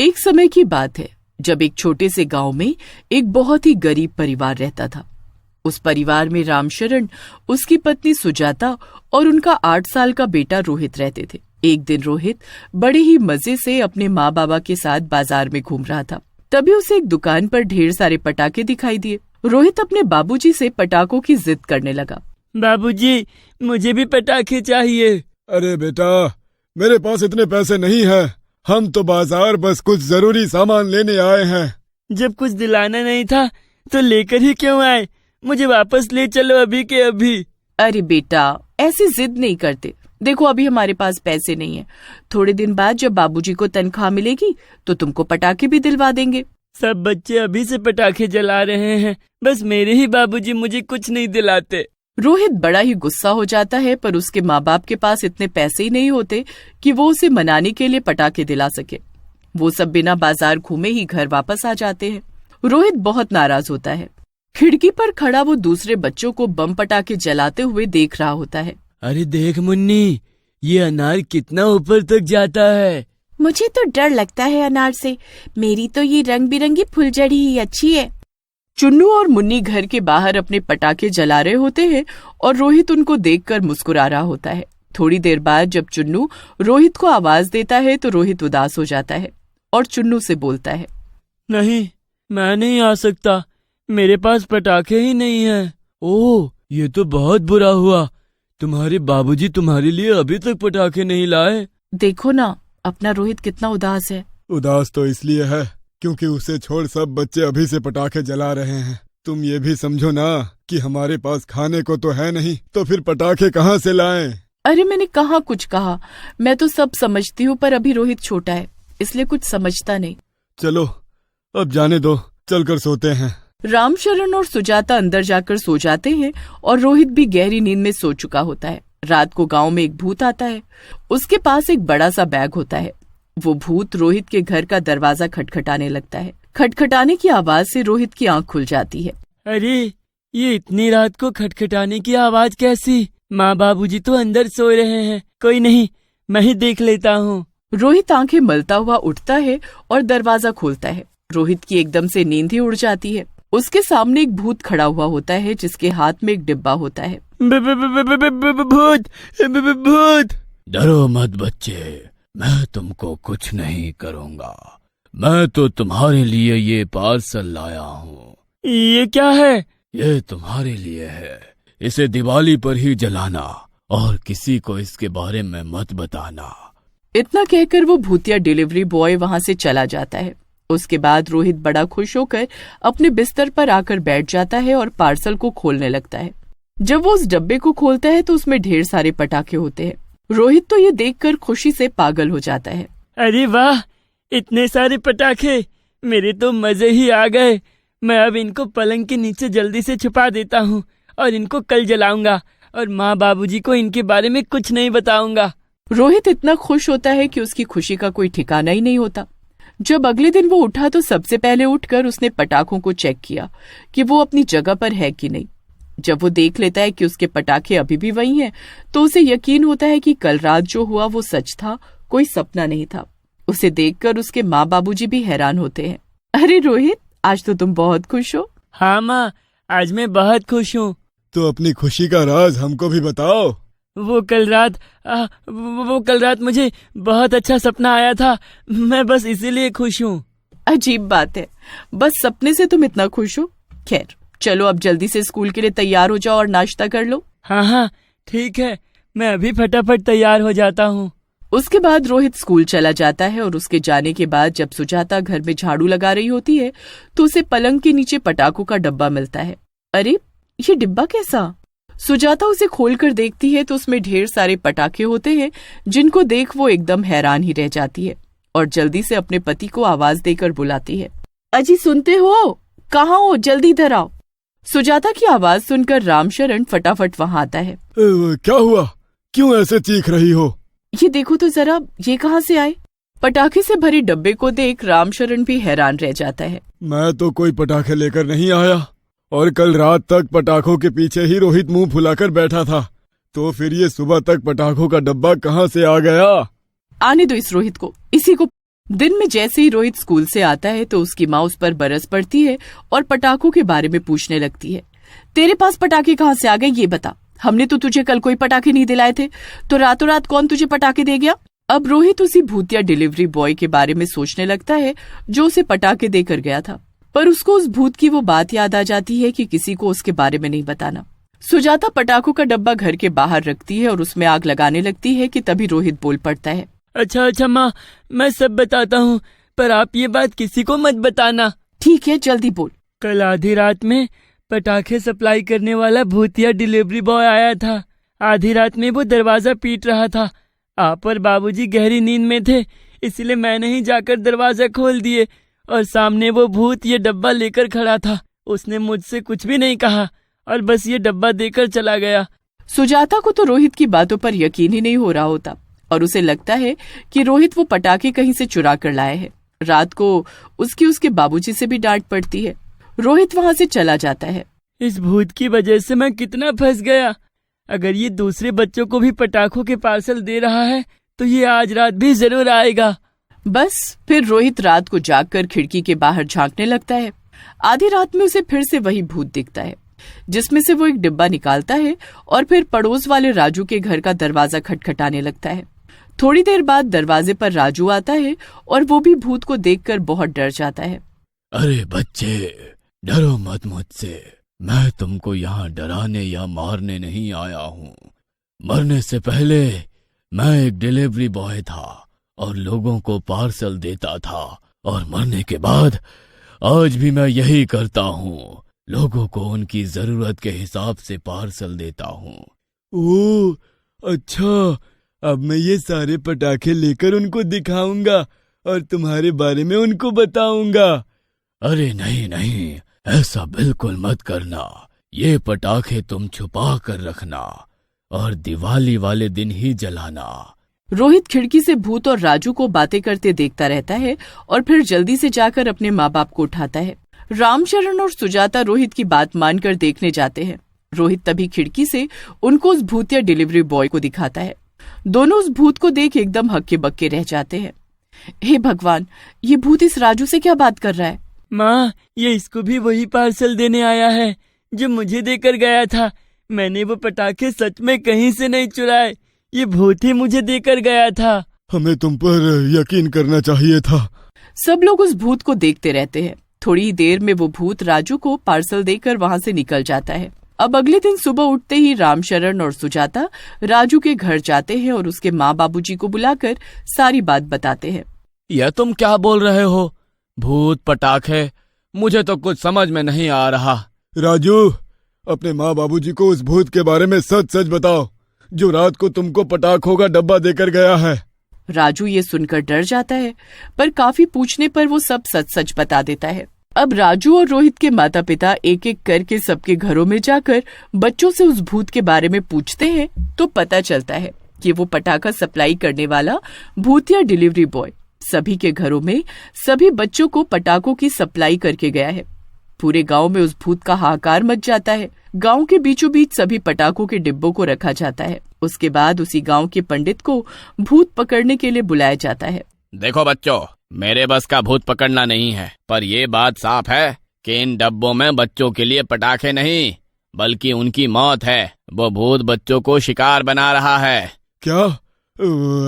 एक समय की बात है जब एक छोटे से गांव में एक बहुत ही गरीब परिवार रहता था। उस परिवार में रामशरण, उसकी पत्नी सुजाता और उनका 8 साल का बेटा रोहित रहते थे। एक दिन रोहित बड़े ही मजे से अपने माँ बाबा के साथ बाजार में घूम रहा था। तभी उसे एक दुकान पर ढेर सारे पटाखे दिखाई दिए। रोहित अपने बाबूजी से पटाखों की जिद करने लगा। बाबूजी, मुझे भी पटाखे चाहिए। अरे बेटा, मेरे पास इतने पैसे नहीं हैं। हम तो बाजार बस कुछ जरूरी सामान लेने आए हैं। जब कुछ दिलाना नहीं था तो लेकर ही क्यों आए? मुझे वापस ले चलो अभी के अभी। अरे बेटा, ऐसी जिद नहीं करते। देखो, अभी हमारे पास पैसे नहीं है। थोड़े दिन बाद जब बाबूजी को तनख्वाह मिलेगी तो तुमको पटाखे भी दिलवा देंगे। सब बच्चे अभी से पटाखे जला रहे हैं, बस मेरे ही बाबूजी मुझे कुछ नहीं दिलाते। रोहित बड़ा ही गुस्सा हो जाता है, पर उसके माँ बाप के पास इतने पैसे ही नहीं होते कि वो उसे मनाने के लिए पटाखे दिला सके। वो सब बिना बाजार घूमे ही घर वापस आ जाते हैं। रोहित बहुत नाराज होता है। खिड़की पर खड़ा वो दूसरे बच्चों को बम पटाखे जलाते हुए देख रहा होता है। अरे देख मुन्नी, ये अनार कितना ऊपर तक जाता है। मुझे तो डर लगता है अनार से। मेरी तो ये रंग बिरंगी फुलझड़ी ही अच्छी है। चुन्नू और मुन्नी घर के बाहर अपने पटाखे जला रहे होते हैं और रोहित उनको देखकर मुस्कुरा रहा होता है। थोड़ी देर बाद जब चुन्नू रोहित को आवाज देता है तो रोहित उदास हो जाता है और चुन्नू से बोलता है, नहीं, मैं नहीं आ सकता। मेरे पास पटाखे ही नहीं हैं। ओह, ये तो बहुत बुरा हुआ। तुम्हारे बाबूजी तुम्हारे लिए अभी तक पटाखे नहीं लाए। देखो ना, अपना रोहित कितना उदास है। उदास तो इसलिए है क्योंकि उसे छोड़ सब बच्चे अभी से पटाखे जला रहे हैं। तुम ये भी समझो ना कि हमारे पास खाने को तो है नहीं, तो फिर पटाखे कहाँ से लाएं? अरे मैंने कहाँ कुछ कहा, मैं तो सब समझती हूँ, पर अभी रोहित छोटा है इसलिए कुछ समझता नहीं। चलो अब जाने दो, चलकर सोते हैं। रामशरण और सुजाता अंदर जाकर सो जाते हैं और रोहित भी गहरी नींद में सो चुका होता है। रात को गांव में एक भूत आता है। उसके पास एक बड़ा सा बैग होता है। वो भूत रोहित के घर का दरवाजा खटखटाने लगता है। खटखटाने की आवाज से रोहित की आंख खुल जाती है। अरे, ये इतनी रात को खटखटाने की आवाज कैसी? माँ बाबूजी तो अंदर सो रहे हैं। कोई नहीं, मैं ही देख लेता हूँ। रोहित आंखें मलता हुआ उठता है और दरवाजा खोलता है। रोहित की एकदम से नींद ही उड़ जाती है। उसके सामने एक भूत खड़ा हुआ होता है जिसके हाथ में एक डिब्बा होता है। भूत, भूत! डरो मत बच्चे, मैं तुमको कुछ नहीं करूँगा। मैं तो तुम्हारे लिए ये पार्सल लाया हूँ। ये क्या है? ये तुम्हारे लिए है। इसे दिवाली पर ही जलाना और किसी को इसके बारे में मत बताना। इतना कहकर वो भूतिया डिलीवरी बॉय वहाँ से चला जाता है। उसके बाद रोहित बड़ा खुश होकर अपने बिस्तर पर आकर बैठ जाता है और पार्सल को खोलने लगता है। जब वो उस डब्बे को खोलता है तो उसमें ढेर सारे पटाखे होते हैं। रोहित तो ये देखकर खुशी से पागल हो जाता है। अरे वाह, इतने सारे पटाखे! मेरे तो मजे ही आ गए। मैं अब इनको पलंग के नीचे जल्दी से छुपा देता हूँ और इनको कल जलाऊंगा और माँ बाबूजी को इनके बारे में कुछ नहीं बताऊंगा। रोहित इतना खुश होता है कि उसकी खुशी का कोई ठिकाना ही नहीं होता। जब अगले दिन वो उठा तो सबसे पहले उठकर उसने पटाखों को चेक किया कि वो अपनी जगह पर है कि नहीं। जब वो देख लेता है कि उसके पटाखे अभी भी वही हैं, तो उसे यकीन होता है कि कल रात जो हुआ वो सच था, कोई सपना नहीं था। उसे देखकर उसके माँ बाबूजी भी हैरान होते हैं। अरे रोहित, आज तो तुम बहुत खुश हो। हाँ माँ, आज मैं बहुत खुश हूँ। तो अपनी खुशी का राज हमको भी बताओ। वो कल रात मुझे बहुत अच्छा सपना आया था। मैं बस इसीलिए खुश हूँ। अजीब बात है, बस सपने से तुम इतना खुश हो। खैर, चलो अब जल्दी से स्कूल के लिए तैयार हो जाओ और नाश्ता कर लो। हाँ, ठीक है, मैं अभी फटाफट तैयार हो जाता हूँ। उसके बाद रोहित स्कूल चला जाता है और उसके जाने के बाद जब सुजाता घर में झाड़ू लगा रही होती है तो उसे पलंग के नीचे पटाखों का डब्बा मिलता है। अरे, ये डिब्बा कैसा? सुजाता उसे खोलकर देखती है तो उसमें ढेर सारे पटाखे होते हैं, जिनको देख वो एकदम हैरान ही रह जाती है और जल्दी से अपने पति को आवाज देकर बुलाती है। अजी सुनते हो? कहाँ हो? जल्दी इधर आओ। सुजाता की आवाज सुनकर रामशरण फटाफट वहाँ आता है। क्या हुआ? क्यों ऐसे चीख रही हो? ये देखो तो जरा, ये कहाँ से आए? पटाखे से भरे डब्बे को देख रामशरण भी हैरान रह जाता है। मैं तो कोई पटाखे लेकर नहीं आया और कल रात तक पटाखों के पीछे ही रोहित मुंह फुलाकर बैठा था, तो फिर ये सुबह तक पटाखों का डब्बा कहाँ से आ गया? आने दो इस रोहित को, इसी को दिन में जैसे ही रोहित स्कूल से आता है तो उसकी माँ उस पर बरस पड़ती है और पटाखों के बारे में पूछने लगती है। तेरे पास पटाखे कहाँ से आ गए ये बता, हमने तो तुझे कल कोई पटाखे नहीं दिलाए थे, तो रातों रात कौन तुझे पटाखे दे गया। अब रोहित उसी भूतिया डिलीवरी बॉय के बारे में सोचने लगता है जो उसे पटाखे देकर गया था, पर उसको उस भूत की वो बात याद आ जाती है कि किसी को उसके बारे में नहीं बताना। सुजाता पटाखों का डब्बा घर के बाहर रखती है और उसमें आग लगाने लगती है कि तभी रोहित बोल पड़ता है। अच्छा माँ, मैं सब बताता हूँ, पर आप ये बात किसी को मत बताना। ठीक है, जल्दी बोल। कल आधी रात में पटाखे सप्लाई करने वाला भूतिया डिलीवरी बॉय आया था। आधी रात में वो दरवाजा पीट रहा था। आप और बाबूजी गहरी नींद में थे, इसलिए मैंने ही जाकर दरवाजा खोल दिए और सामने वो भूत ये डब्बा लेकर खड़ा था। उसने मुझसे कुछ भी नहीं कहा और बस ये डब्बा देकर चला गया। सुजाता को तो रोहित की बातों पर यकीन ही नहीं हो रहा होता और उसे लगता है कि रोहित वो पटाखे कहीं से चुरा कर लाए है। रात को उसके बाबूजी से भी डांट पड़ती है। रोहित वहाँ से चला जाता है। इस भूत की वजह से मैं कितना फंस गया। अगर ये दूसरे बच्चों को भी पटाखों के पार्सल दे रहा है तो ये आज रात भी जरूर आएगा। बस फिर रोहित रात को जागकर खिड़की के बाहर झांकने लगता है। आधी रात में उसे फिर से वही भूत दिखता है, जिसमें से वो एक डिब्बा निकालता है और फिर पड़ोस वाले राजू के घर का दरवाजा खटखटाने लगता है। थोड़ी देर बाद दरवाजे पर राजू आता है और वो भी भूत को देखकर बहुत डर जाता है। अरे बच्चे, डरो मत मुझसे। मैं तुमको यहाँ डराने या मारने नहीं आया हूँ। मरने से पहले मैं एक डिलीवरी बॉय था और लोगों को पार्सल देता था, और मरने के बाद आज भी मैं यही करता हूँ। लोगों को उनकी जरूरत के हिसाब से पार्सल देता हूँ। ओह अच्छा, अब मैं ये सारे पटाखे लेकर उनको दिखाऊंगा और तुम्हारे बारे में उनको बताऊंगा। अरे नहीं नहीं, ऐसा बिल्कुल मत करना। ये पटाखे तुम छुपा कर रखना और दिवाली वाले दिन ही जलाना। रोहित खिड़की से भूत और राजू को बातें करते देखता रहता है और फिर जल्दी से जाकर अपने माँ बाप को उठाता है। रामचरण और सुजाता रोहित की बात मानकर देखने जाते हैं। रोहित तभी खिड़की से उनको उस भूतिया डिलीवरी बॉय को दिखाता है। दोनों उस भूत को देख एकदम हक्के बक्के रह जाते हैं। हे भगवान, ये भूत इस राजू से क्या बात कर रहा है। माँ, ये इसको भी वही पार्सल देने आया है जो मुझे देकर गया था। मैंने वो पटाखे सच में कहीं से नहीं चुराए, ये भूत ही मुझे देकर गया था। हमें तुम पर यकीन करना चाहिए था। सब लोग उस भूत को देखते रहते हैं। थोड़ी ही देर में वो भूत राजू को पार्सल देकर वहाँ से निकल जाता है। अब अगले दिन सुबह उठते ही रामशरण और सुजाता राजू के घर जाते हैं और उसके माँ बाबूजी को बुलाकर सारी बात बताते हैं। यह तुम क्या बोल रहे हो? भूत पटाखे, मुझे तो कुछ समझ में नहीं आ रहा। राजू, अपने माँ बाबूजी को उस भूत के बारे में सच सच बताओ जो रात को तुमको पटाखों का डब्बा देकर गया है। राजू ये सुनकर डर जाता है, पर काफी पूछने पर वो सब सच सच बता देता है। अब राजू और रोहित के माता पिता एक एक करके सबके घरों में जाकर बच्चों से उस भूत के बारे में पूछते हैं तो पता चलता है कि वो पटाखा सप्लाई करने वाला भूतिया डिलीवरी बॉय सभी के घरों में सभी बच्चों को पटाखों की सप्लाई करके गया है। पूरे गांव में उस भूत का हाहाकार मच जाता है। गांव के बीचों बीच सभी पटाखों के डिब्बों को रखा जाता है। उसके बाद उसी गांव के पंडित को भूत पकड़ने के लिए बुलाया जाता है। देखो बच्चों, मेरे बस का भूत पकड़ना नहीं है, पर ये बात साफ है कि इन डब्बों में बच्चों के लिए पटाखे नहीं बल्कि उनकी मौत है। वो भूत बच्चों को शिकार बना रहा है। क्या?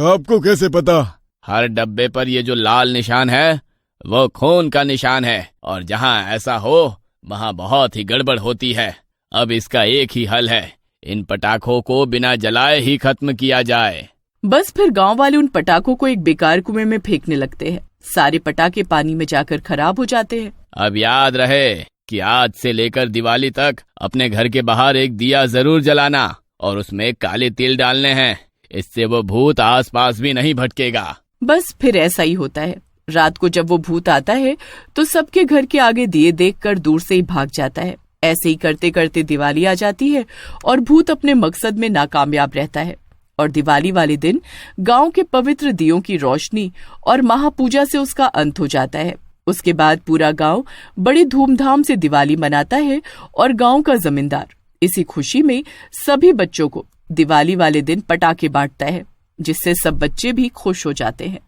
आपको कैसे पता? हर डब्बे पर ये जो लाल निशान है वो खून का निशान है, और जहाँ ऐसा हो वहाँ बहुत ही गड़बड़ होती है। अब इसका एक ही हल है, इन पटाखों को बिना जलाए ही खत्म किया जाए। बस फिर गांव वाले उन पटाखों को एक बेकार कुएं में फेंकने लगते हैं। सारे पटाखे पानी में जाकर खराब हो जाते हैं। अब याद रहे कि आज से लेकर दिवाली तक अपने घर के बाहर एक दिया जरूर जलाना और उसमें काले तिल डालने हैं। इससे वो भूत आसपास भी नहीं भटकेगा। बस फिर ऐसा ही होता है। रात को जब वो भूत आता है तो सबके घर के आगे दिए देखकर दूर से ही भाग जाता है। ऐसे ही करते करते दिवाली आ जाती है और भूत अपने मकसद में नाकामयाब रहता है। और दिवाली वाले दिन गांव के पवित्र दियों की रोशनी और महापूजा से उसका अंत हो जाता है। उसके बाद पूरा गांव बड़े धूमधाम से दिवाली मनाता है और गांव का जमींदार इसी खुशी में सभी बच्चों को दिवाली वाले दिन पटाखे बांटता है, जिससे सब बच्चे भी खुश हो जाते हैं।